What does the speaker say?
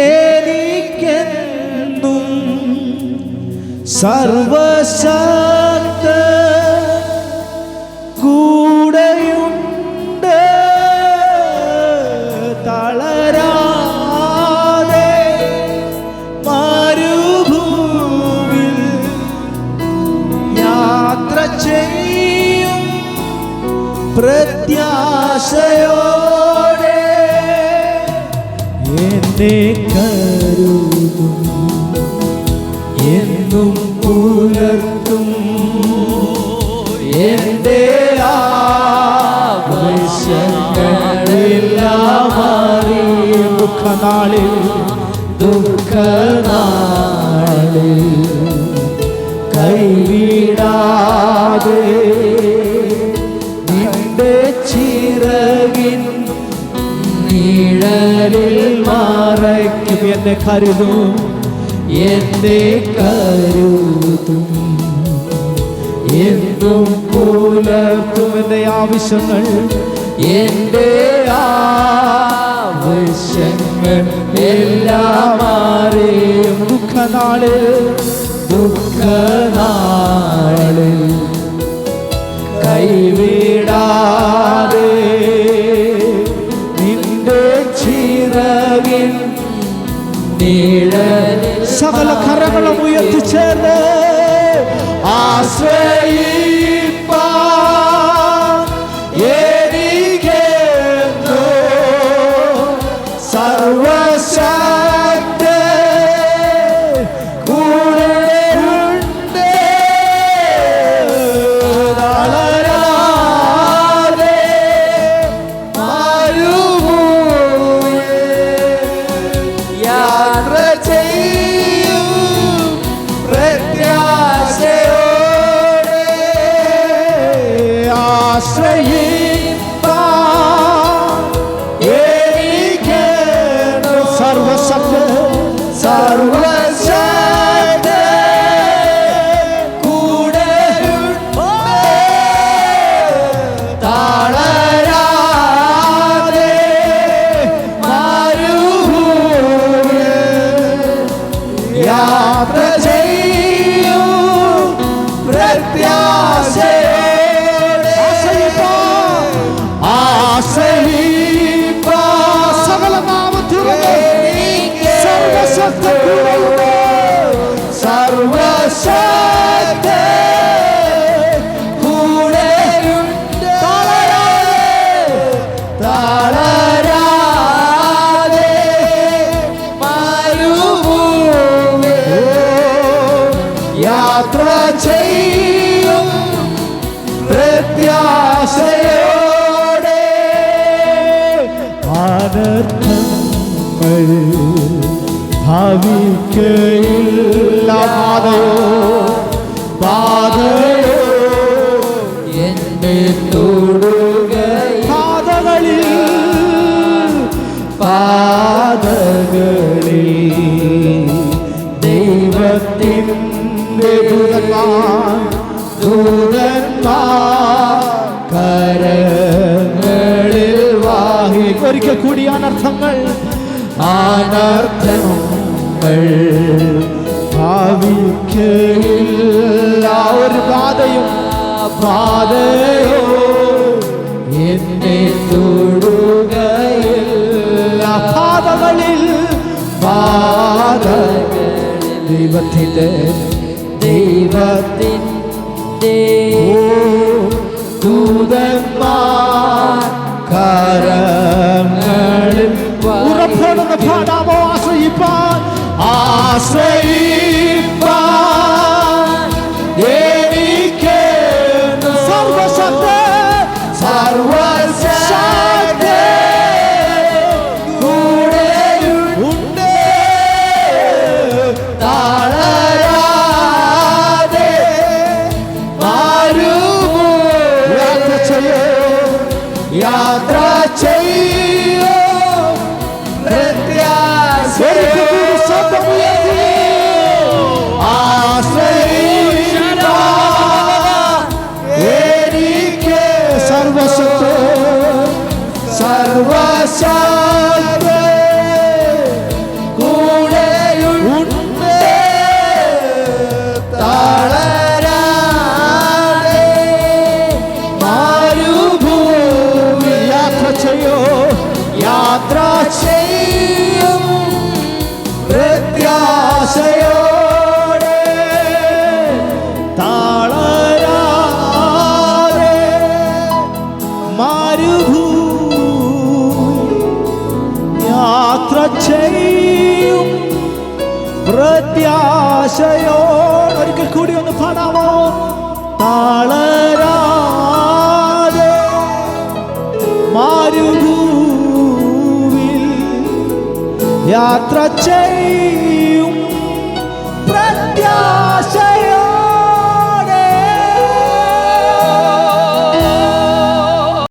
എനിക്കെന്നും സർവശക്ത കൂടെയുണ്ട്. തളരാതെ മരുഭൂമിൽ യാത്ര ചെയ്യും പ്രത്യാശയോടെ എന്നെ കരുതും, എന്നും പുലർത്തും. എന്റെ ആവശ്യങ്ങളെല്ലാം അറിയും. ദുഃഖനാളിൽ കൈവിടാതെ നിന്റെ ചിറകിൻ നിഴലിൽ മറയ്ക്കും. എന്നെ കരുതും, എന്നെ കരുതും, എന്നും പുലർത്തും. എന്റെ ആവശ്യങ്ങൾ, എന്റെ ആവശ്യങ്ങൾ എല്ലാം അറിയും. ദുഃഖനാളിൽ കൈവിടാതെ നിന്റെ ചിറകിൻ നിഴലിൽ. സകല കരങ്ങളും ഉയർത്തിച്ചേർന്ന് ആശ്രയിപ്പാൻ എനിക്കെന്നും സർവശക്ത കൂടെയുണ്ട്. തളരാതെ മരുഭൂമിൽ യാത്ര ചെയ്യും പ്രത്യാശയോടെ. ആശ്രയിപ്പാൻ എനിക്കെന്നും സർവശക്ത കൂടെയുണ്ട്. തളരാതെ മരുഭൂമിൽ യാത്ര ചെയ്യും പ്രത്യാശയോടെ. ആശ്രയിപ്പാൻ സകല നാമത്തിലുള്ള സർവശക്ത കൂടെയുണ്ട്. സർവശക്ത കൂടെയുണ്ട്. തളരാതെ മരുഭൂമിൽ യാത്ര ചെയ്യും പ്രത്യാശയോടെ. അനർത്ഥങ്ങൾ ഭാവിക്കയില്ല. പാതയോ എന്നെ തൊടുകയില്ല. പാതകളിൽ ദൈവത്തിൻ്റെ ദൂതന്മാർ കരങ്ങളിൽ വാഹിക്കും. ഒരിക്കൽ കൂടി അനർത്ഥങ്ങൾ ഭാവിക്കയില്ല. ഒരു പാതയോ എന്നെ തൊടുകയില്ല. പാതകളിൽ ദൈവത്തിൻ്റെ ദൂതന്മാർ കരങ്ങളിൽ ഉറപ്പോടുന്ന പാടാമോ? ആശ്രയിപ്പാൻ എനിക്കെന്നും സർവശക്ത കൂടെയുണ്ട്. തളരാതെ മരുഭൂമിൽ യാത്ര ചെയ്യും സർവശക്തൻ കൂടെയുണ്ട്, തളരാതെ മരുഭൂമി യാത്ര ചെയ്യോ, യാത്ര ചെയ്യും പ്രത്യാശയോടെ, തളരാതെ മരുഭൂമി യാത്ര ചെയ്യും പ്രത്യാശയോടെ. ഒരിക്കൽ കൂടി ഒന്ന് പാടാമോ? തളരാതെ മരുഭൂമിൽ യാത്ര ചെയ്യും